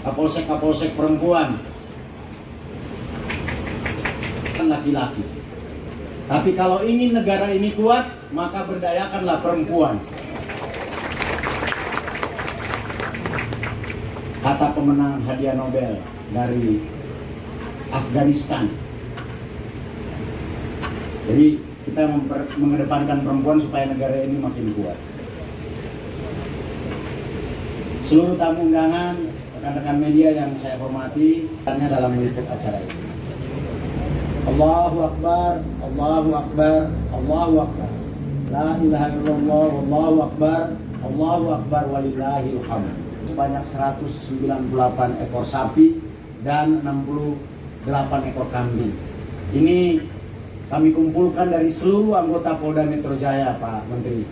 kapolsek perempuan, laki-laki. Tapi kalau ingin negara ini kuat, maka berdayakanlah perempuan. Kata pemenang hadiah Nobel dari Afghanistan. Jadi kita mengedepankan perempuan supaya negara ini makin kuat. Seluruh tamu undangan, rekan-rekan media yang saya hormati, hanya dalam meliput acara ini. Allahu Akbar, Allahu Akbar, Allahu Akbar. La ilaha illallah, Wallahu Akbar, Allahu Akbar walillahil hamd. Sebanyak 198 ekor sapi dan 68 ekor kambing. Ini kami kumpulkan dari seluruh anggota Polda Metro Jaya, Pak Menteri.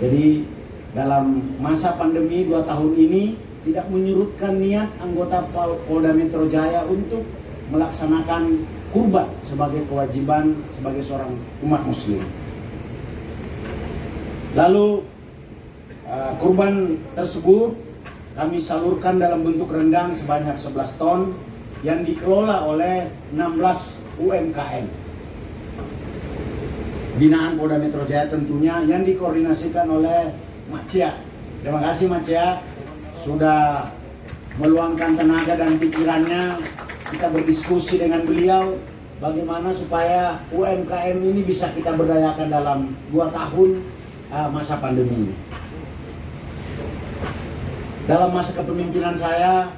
Jadi dalam masa pandemi 2 tahun ini tidak menyurutkan niat anggota Polda Metro Jaya untuk melaksanakan kurban sebagai kewajiban sebagai seorang umat muslim. Lalu kurban tersebut kami salurkan dalam bentuk rendang sebanyak 11 ton yang dikelola oleh 16 UMKM. Binaan Polda Metro Jaya tentunya yang dikoordinasikan oleh Mak Cia. Terima kasih Mak Cia sudah meluangkan tenaga dan pikirannya. Kita berdiskusi dengan beliau bagaimana supaya UMKM ini bisa kita berdayakan dalam 2 tahun masa pandemi ini. Dalam masa kepemimpinan saya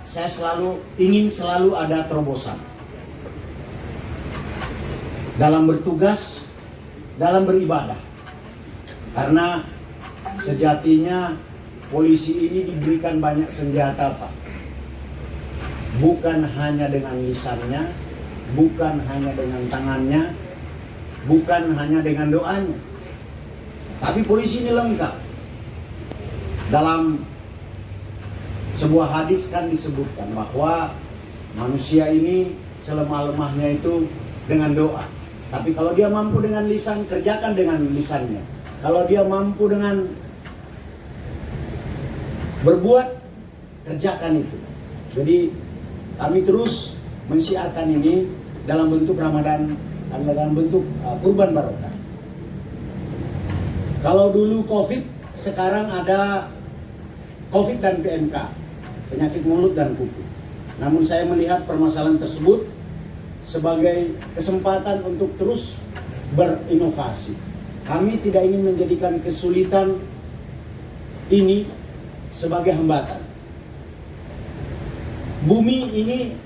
ingin selalu ada terobosan. Dalam bertugas, dalam beribadah. Karena sejatinya polisi ini diberikan banyak senjata, Pak. Bukan hanya dengan lisannya, bukan hanya dengan tangannya, bukan hanya dengan doanya. Tapi polisi ini lengkap. Dalam sebuah hadis kan disebutkan bahwa manusia ini selemah-lemahnya itu dengan doa. Tapi kalau dia mampu dengan lisan, kerjakan dengan lisannya. Kalau dia mampu dengan berbuat, kerjakan itu. Jadi kami terus mensiarkan ini dalam bentuk Ramadan, dalam bentuk kurban barokah. Kalau dulu COVID, sekarang ada COVID dan PMK, penyakit mulut dan kuku. Namun saya melihat permasalahan tersebut sebagai kesempatan untuk terus berinovasi. Kami tidak ingin menjadikan kesulitan ini sebagai hambatan. Bumi ini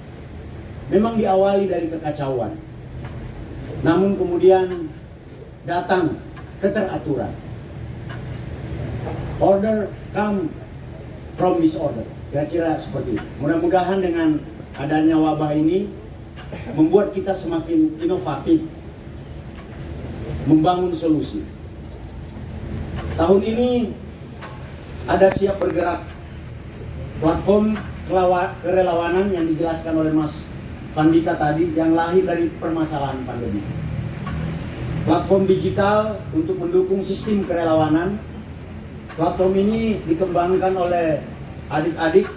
memang diawali dari kekacauan. Namun kemudian datang keteraturan. Order come from disorder. Kira-kira seperti itu. Mudah-mudahan dengan adanya wabah ini membuat kita semakin inovatif membangun solusi. Tahun ini ada siap bergerak, platform kerelawanan yang dijelaskan oleh Mas Vandika tadi yang lahir dari permasalahan pandemi. Platform digital untuk mendukung sistem kerelawanan. Platform ini dikembangkan oleh adik-adik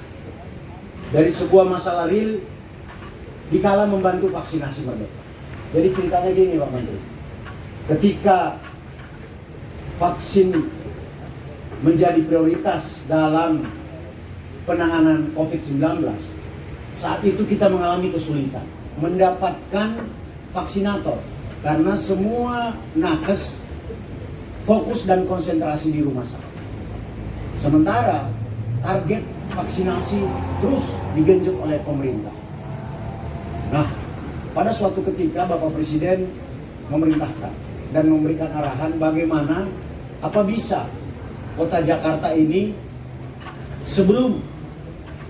dari sebuah masalah real dikala membantu vaksinasi merdeka. Jadi ceritanya gini Pak Menteri, ketika vaksin menjadi prioritas dalam penanganan COVID-19, saat itu kita mengalami kesulitan mendapatkan vaksinator karena semua nakes fokus dan konsentrasi di rumah sakit. Sementara target vaksinasi terus digenjot oleh pemerintah. Nah, pada suatu ketika Bapak Presiden memerintahkan dan memberikan arahan bagaimana apa bisa kota Jakarta ini sebelum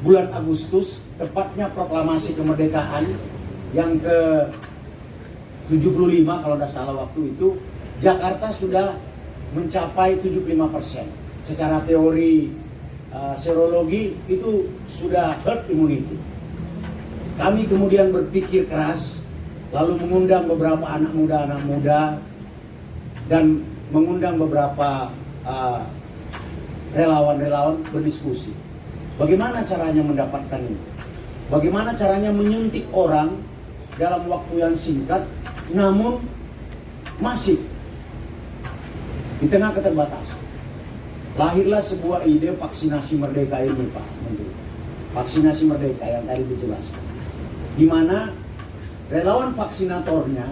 bulan Agustus, tepatnya proklamasi kemerdekaan yang ke-75 kalau tidak salah waktu itu, Jakarta sudah mencapai 75%. Secara teori serologi itu sudah herd immunity. Kami kemudian berpikir keras, lalu mengundang beberapa anak muda dan mengundang beberapa relawan-relawan berdiskusi. Bagaimana caranya mendapatkan ini? Bagaimana caranya menyuntik orang dalam waktu yang singkat namun masif di tengah keterbatasan? Lahirlah sebuah ide vaksinasi merdeka ini, Pak Menteri. Vaksinasi merdeka yang tadi dijelaskan. Di mana relawan vaksinatornya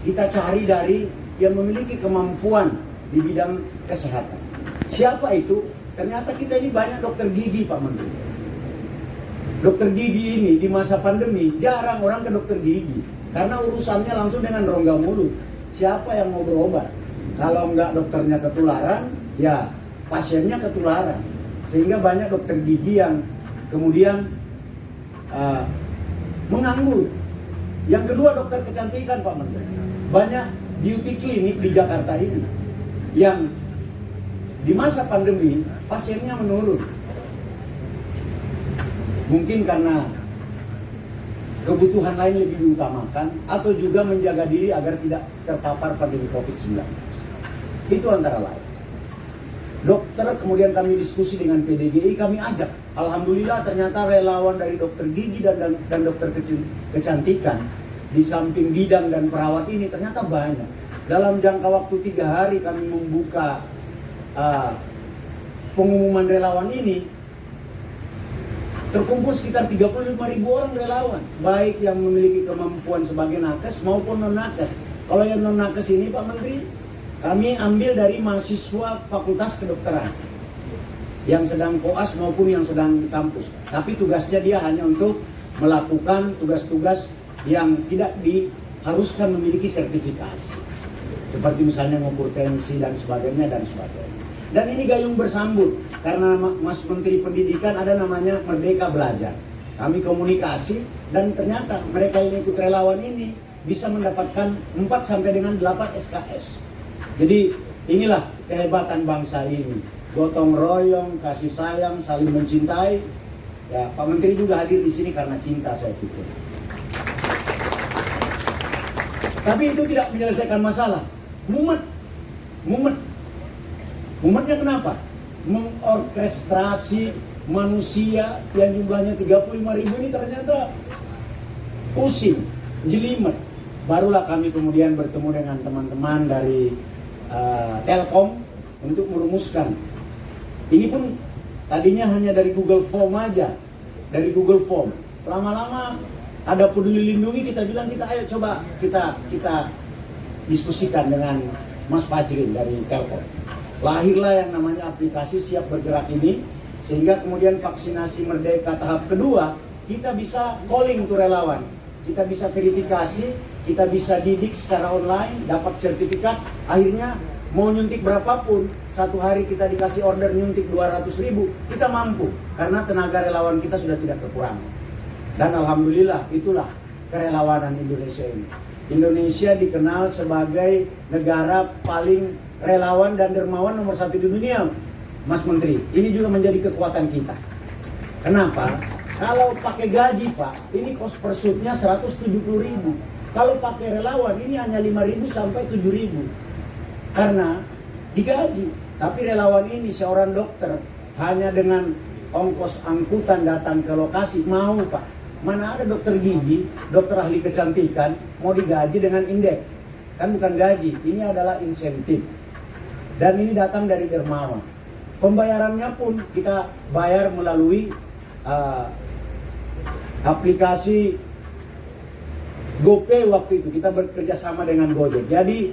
kita cari dari yang memiliki kemampuan di bidang kesehatan. Siapa itu? Ternyata kita ini banyak dokter gigi, Pak Menteri. Dokter gigi ini di masa pandemi jarang orang ke dokter gigi karena urusannya langsung dengan rongga mulut. Siapa yang mau berobat? Kalau enggak dokternya ketularan, ya pasiennya ketularan. Sehingga banyak dokter gigi yang kemudian menganggur. Yang kedua, dokter kecantikan, Pak Menteri. Banyak beauty clinic di Jakarta ini yang di masa pandemi pasiennya menurun. Mungkin karena kebutuhan lain lebih diutamakan atau juga menjaga diri agar tidak terpapar pandemi COVID-19. Itu antara lain. Dokter, kemudian kami diskusi dengan PDGI, kami ajak. Alhamdulillah ternyata relawan dari dokter gigi dan dokter kecantikan di samping bidang dan perawat ini ternyata banyak. Dalam jangka waktu 3 hari kami membuka pengumuman relawan ini, terkumpul sekitar 35.000 orang relawan, baik yang memiliki kemampuan sebagai nakes maupun non-nakes. Kalau yang non-nakes ini, Pak Menteri, kami ambil dari mahasiswa Fakultas Kedokteran yang sedang koas maupun yang sedang di kampus. Tapi tugasnya dia hanya untuk melakukan tugas-tugas yang tidak diharuskan memiliki sertifikasi. Seperti misalnya mengukur tensi dan sebagainya dan sebagainya. Dan ini gayung bersambut karena Mas Menteri Pendidikan ada namanya Merdeka Belajar. Kami komunikasi dan ternyata mereka yang ikut relawan ini bisa mendapatkan 4 sampai dengan 8 SKS. Jadi inilah kehebatan bangsa ini. Gotong royong, kasih sayang, saling mencintai. Ya, Pak Menteri juga hadir di sini karena cinta, saya pikir. Tapi itu tidak menyelesaikan masalah. Mumetnya kenapa? Mengorkestrasi manusia yang jumlahnya 35.000 ini ternyata pusing, jelimet. Barulah kami kemudian bertemu dengan teman-teman dari Telkom untuk merumuskan. Ini pun tadinya hanya dari Google Form aja, dari Google Form. Lama-lama ada Peduli Lindungi, kita bilang ayo coba kita diskusikan dengan Mas Fajrin dari Telkom. Lahirlah yang namanya aplikasi Siap Bergerak ini, sehingga kemudian vaksinasi merdeka tahap kedua kita bisa calling to relawan, kita bisa verifikasi, kita bisa didik secara online, dapat sertifikat. Akhirnya mau nyuntik berapapun, satu hari kita dikasih order nyuntik 200.000, kita mampu karena tenaga relawan kita sudah tidak kekurangan. Dan alhamdulillah itulah kerelawanan Indonesia ini. Indonesia dikenal sebagai negara paling relawan dan dermawan nomor 1 di dunia, Mas Menteri. Ini juga menjadi kekuatan kita. Kenapa? Kalau pakai gaji, Pak, ini cost per shootnya 170.000. Kalau pakai relawan ini hanya 5.000 sampai 7.000. Karena digaji. Tapi relawan ini seorang dokter hanya dengan ongkos angkutan datang ke lokasi mau, Pak. Mana ada dokter gigi, dokter ahli kecantikan mau digaji dengan indeks. Kan bukan gaji, ini adalah insentif. Dan ini datang dari dermawan. Pembayarannya pun kita bayar melalui aplikasi GoPay waktu itu. Kita bekerja sama dengan Gojek. Jadi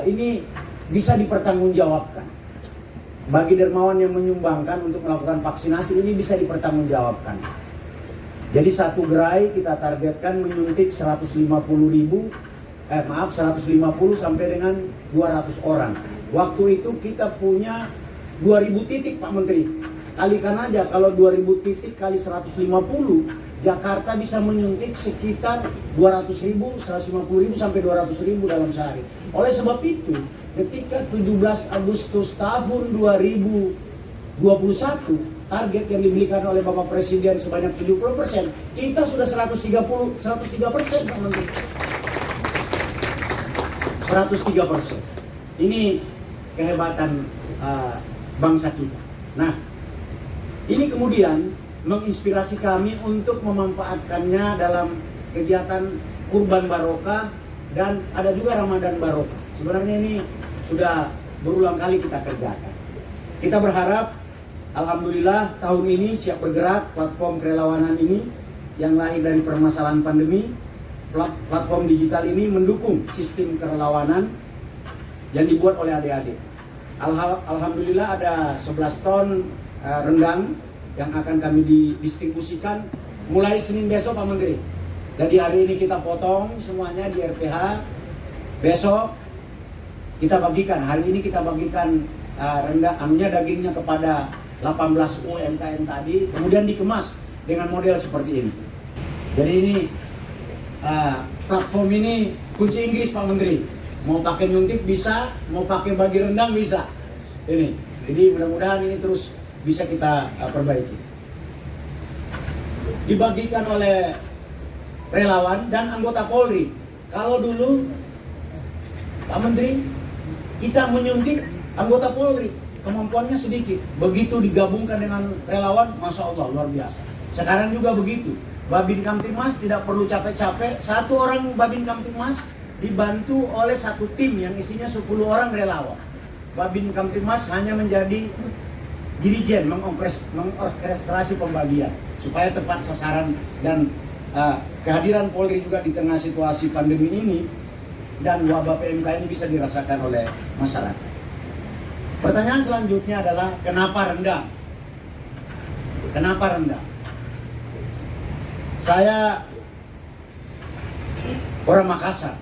ini bisa dipertanggungjawabkan. Bagi dermawan yang menyumbangkan untuk melakukan vaksinasi, ini bisa dipertanggungjawabkan. Jadi satu gerai kita targetkan menyuntik 150 sampai dengan 200 orang. Waktu itu kita punya 2.000 titik, Pak Menteri. Kalikan aja, kalau 2.000 titik kali 150, Jakarta bisa menyuntik sekitar 200.000, 150.000 sampai 200.000 dalam sehari. Oleh sebab itu, ketika 17 Agustus tahun 2021, target yang diberikan oleh Bapak Presiden sebanyak 70%, kita sudah 103%, Pak Menteri. 103%. Ini kehebatan bangsa kita. Nah, ini kemudian menginspirasi kami untuk memanfaatkannya dalam kegiatan Kurban Barokah dan ada juga Ramadan Barokah. Sebenarnya ini sudah berulang kali kita kerjakan. Kita berharap, alhamdulillah tahun ini siap bergerak platform kerelawanan ini yang lahir dari permasalahan pandemi. Platform digital ini mendukung sistem kerelawanan yang dibuat oleh adik-adik. Alhamdulillah ada 11 ton rendang yang akan kami didistribusikan mulai Senin besok Pak Menteri. Jadi hari ini kita potong semuanya di RPH. Besok kita bagikan, hari ini kita bagikan dagingnya kepada 18 UMKM tadi, kemudian dikemas dengan model seperti ini. Jadi ini platform ini kunci Inggris Pak Menteri. Mau pakai nyuntik bisa, mau pakai bagi rendang bisa. Ini, jadi mudah-mudahan ini terus bisa kita perbaiki. Dibagikan oleh relawan dan anggota Polri. Kalau dulu Pak Menteri kita menyuntik anggota Polri, kemampuannya sedikit. Begitu digabungkan dengan relawan, Masya Allah luar biasa. Sekarang juga begitu. Babin Kamtibmas tidak perlu capek-capek. Satu orang Babin Kamtibmas dibantu oleh satu tim yang isinya 10 orang relawan. Babin Kamtibmas hanya menjadi dirijen, mengorkestrasi pembagian supaya tepat sasaran dan kehadiran Polri juga di tengah situasi pandemi ini dan wabah PMK ini bisa dirasakan oleh masyarakat. Pertanyaan selanjutnya adalah kenapa rendang? Kenapa rendang? Saya orang Makassar,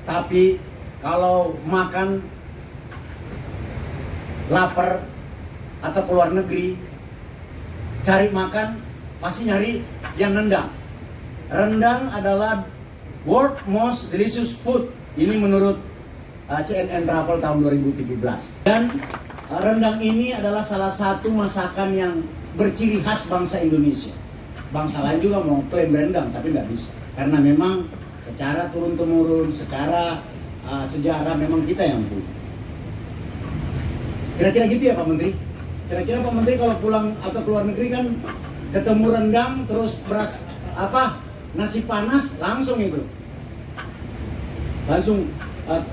tapi kalau makan lapar atau keluar negeri cari makan pasti nyari yang rendang. Rendang adalah world most delicious food. Ini menurut CNN Travel tahun 2017. Dan rendang ini adalah salah satu masakan yang berciri khas bangsa Indonesia. Bangsa lain juga mau klaim rendang tapi nggak bisa. Karena memang secara turun-temurun, secara sejarah memang kita yang punya. Kira-kira gitu ya Pak Menteri? Kira-kira Pak Menteri kalau pulang atau keluar negeri kan ketemu rendang terus beras nasi panas langsung itu. Langsung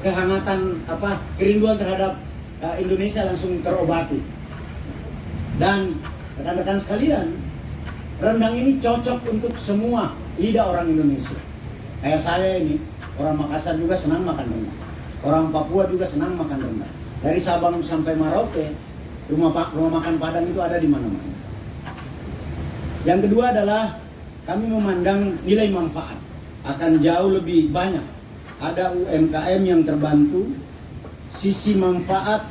kehangatan kerinduan terhadap Indonesia langsung terobati. Dan rekan-rekan sekalian, rendang ini cocok untuk semua lidah orang Indonesia. Kayak saya ini, orang Makassar juga senang makan rendang. Orang Papua juga senang makan rendang. Dari Sabang sampai Merauke, rumah makan Padang itu ada di mana-mana. Yang kedua adalah kami memandang nilai manfaat akan jauh lebih banyak. Ada UMKM yang terbantu, sisi manfaat,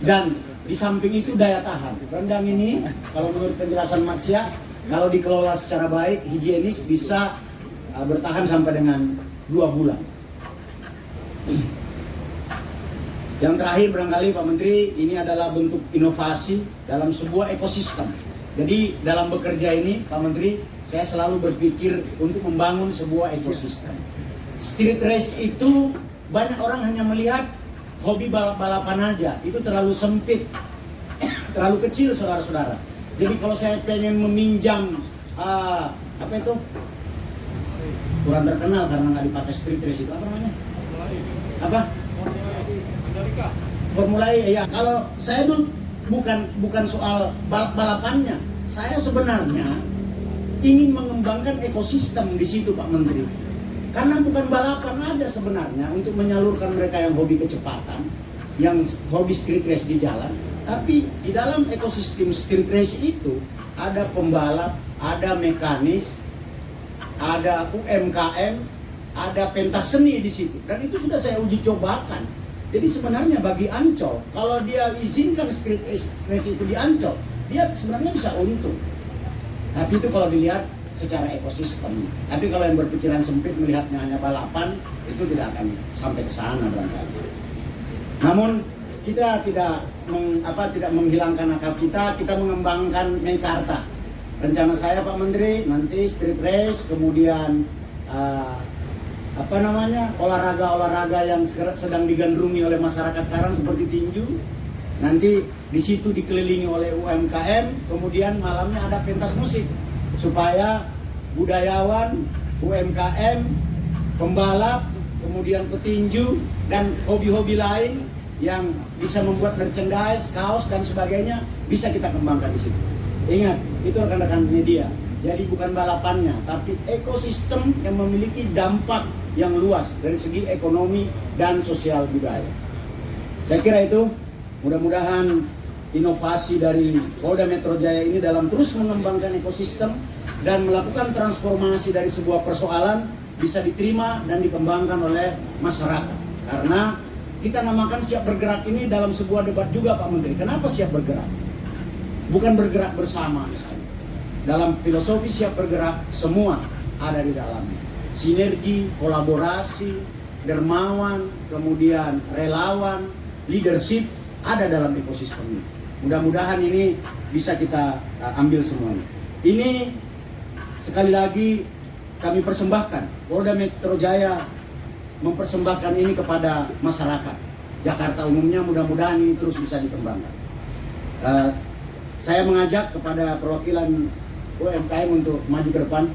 dan di samping itu daya tahan. Rendang ini, kalau menurut penjelasan Mak Cia, kalau dikelola secara baik, higienis, bisa bertahan sampai dengan 2 bulan. Yang terakhir barangkali Pak Menteri, ini adalah bentuk inovasi dalam sebuah ekosistem. Jadi dalam bekerja ini Pak Menteri, saya selalu berpikir untuk membangun sebuah ekosistem. Street race itu banyak orang hanya melihat hobi balap-balapan aja, itu terlalu sempit, terlalu kecil saudara-saudara. Jadi kalau saya pengen meminjam kurang terkenal karena nggak dipakai street race itu apa namanya? Formula E ya. Kalau saya dulu bukan soal balapannya, saya sebenarnya ingin mengembangkan ekosistem di situ Pak Menteri. Karena bukan balapan aja sebenarnya untuk menyalurkan mereka yang hobi kecepatan, yang hobi street race di jalan, tapi di dalam ekosistem street race itu ada pembalap, ada mekanis, ada UMKM, ada pentas seni di situ. Dan itu sudah saya uji cobakan. Jadi sebenarnya bagi Ancol, kalau dia izinkan street race itu di Ancol, dia sebenarnya bisa untung. Tapi itu kalau dilihat secara ekosistem. Tapi kalau yang berpikiran sempit melihatnya hanya balapan, itu tidak akan sampai ke sana barangkali. Namun kita tidak menghilangkan akal kita mengembangkan Meikarta. Rencana saya Pak Menteri, nanti street race, kemudian olahraga-olahraga yang sedang digandrungi oleh masyarakat sekarang seperti tinju. Nanti Di situ dikelilingi oleh UMKM, kemudian malamnya ada pentas musik supaya budayawan, UMKM, pembalap, kemudian petinju dan hobi-hobi lain yang bisa membuat merchandise, kaos dan sebagainya bisa kita kembangkan di situ. Ingat, itu rekan-rekan media. Jadi bukan balapannya, tapi ekosistem yang memiliki dampak yang luas dari segi ekonomi dan sosial budaya. Saya kira itu, mudah-mudahan inovasi dari Polda Metro Jaya ini dalam terus mengembangkan ekosistem dan melakukan transformasi dari sebuah persoalan bisa diterima dan dikembangkan oleh masyarakat. Karena kita namakan siap bergerak ini dalam sebuah debat juga Pak Menteri. Kenapa siap bergerak? Bukan bergerak bersama misalnya. Dalam filosofi siap bergerak, semua ada di dalamnya. Sinergi, kolaborasi, dermawan, kemudian relawan, leadership ada dalam ekosistem ini. Mudah-mudahan ini bisa kita ambil semuanya. Ini sekali lagi kami persembahkan, Polda Metro Jaya mempersembahkan ini kepada masyarakat Jakarta umumnya, mudah-mudahan ini terus bisa dikembangkan. Saya mengajak kepada perwakilan UMKM untuk maju ke depan.